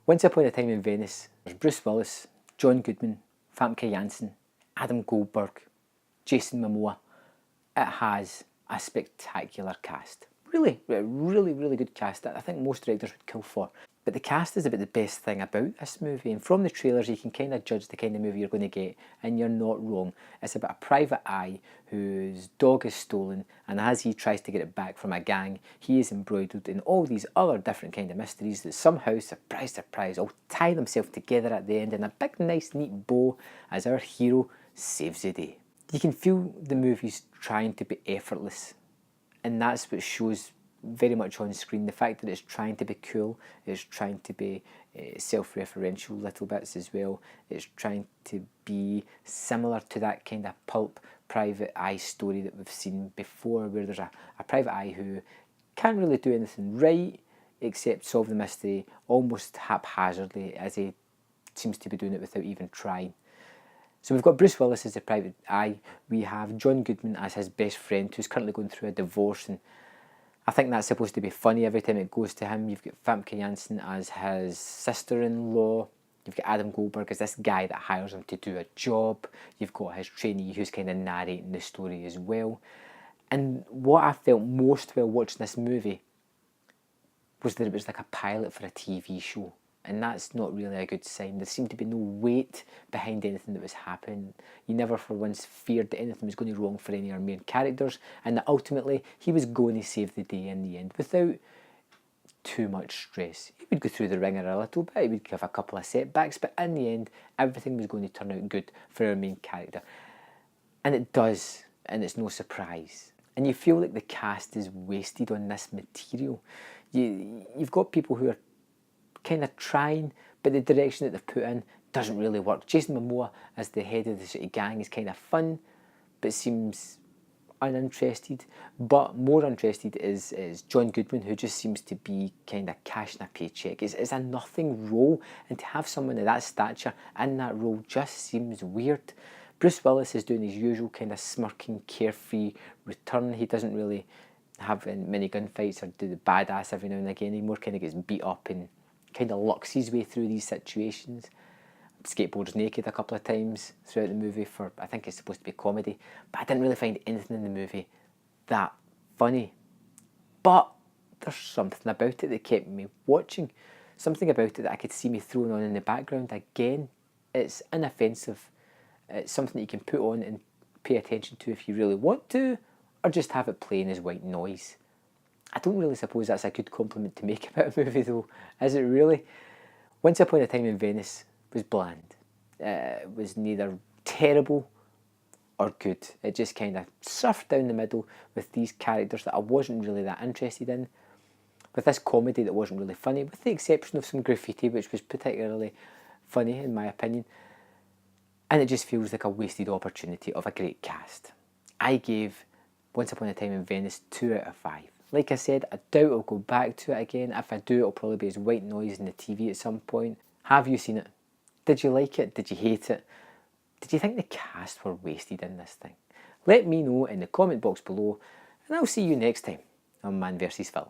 Once Upon a Time in Venice, there's Bruce Willis, John Goodman, Famke Janssen, Adam Goldberg, Jason Momoa. It has a spectacular cast. Really good cast that I think most directors would kill for. But the cast is about the best thing about this movie, and from the trailers you can kind of judge the kind of movie you're going to get, and you're not wrong. It's about a private eye whose dog is stolen, and as he tries to get it back from a gang, he is embroiled in all these other different kind of mysteries that somehow, surprise surprise, all tie themselves together at the end in a big nice neat bow as our hero saves the day. You can feel the movie's trying to be effortless, and that's what shows very much on screen. The fact that it's trying to be cool, it's trying to be self-referential little bits as well. It's trying to be similar to that kind of pulp private eye story that we've seen before, where there's a private eye who can't really do anything right except solve the mystery almost haphazardly, as he seems to be doing it without even trying. So we've got Bruce Willis as the private eye, we have John Goodman as his best friend who's currently going through a divorce, and I think that's supposed to be funny every time it goes to him. You've got Famke Janssen as his sister-in-law. You've got Adam Goldberg as this guy that hires him to do a job. You've got his trainee who's kind of narrating the story as well. And what I felt most while watching this movie was that it was like a pilot for a TV show. And that's not really a good sign. There seemed to be no weight behind anything that was happening. You never for once feared that anything was going to go wrong for any of our main characters, and that ultimately he was going to save the day in the end without too much stress. He would go through the ringer a little bit, he would have a couple of setbacks, but in the end everything was going to turn out good for our main character. And it does, and it's no surprise. And you feel like the cast is wasted on this material. You've got people who are kind of trying, but the direction that they've put in doesn't really work. Jason Momoa as the head of the sort of gang is kind of fun, but seems uninterested. But more interested is John Goodman, who just seems to be kind of cashing a paycheck. It's a nothing role, and to have someone of that stature in that role just seems weird. Bruce Willis is doing his usual kind of smirking, carefree return. He doesn't really have many gunfights or do the badass every now and again. He more kind of gets beat up and kind of lucks his way through these situations. Skateboards naked a couple of times throughout the movie for, I think it's supposed to be comedy, but I didn't really find anything in the movie that funny. But there's something about it that kept me watching, something about it that I could see me throwing on in the background. Again, it's inoffensive, it's something that you can put on and pay attention to if you really want to, or just have it playing as white noise. I don't really suppose that's a good compliment to make about a movie though, is it really? Once Upon a Time in Venice was bland. It was neither terrible or good. It just kind of surfed down the middle with these characters that I wasn't really that interested in, with this comedy that wasn't really funny, with the exception of some graffiti, which was particularly funny in my opinion. And it just feels like a wasted opportunity of a great cast. I gave Once Upon a Time in Venice 2 out of 5. Like I said, I doubt I'll go back to it again. If I do, it'll probably be as white noise in the TV at some point. Have you seen it? Did you like it? Did you hate it? Did you think the cast were wasted in this thing? Let me know in the comment box below, and I'll see you next time on Man vs. Film.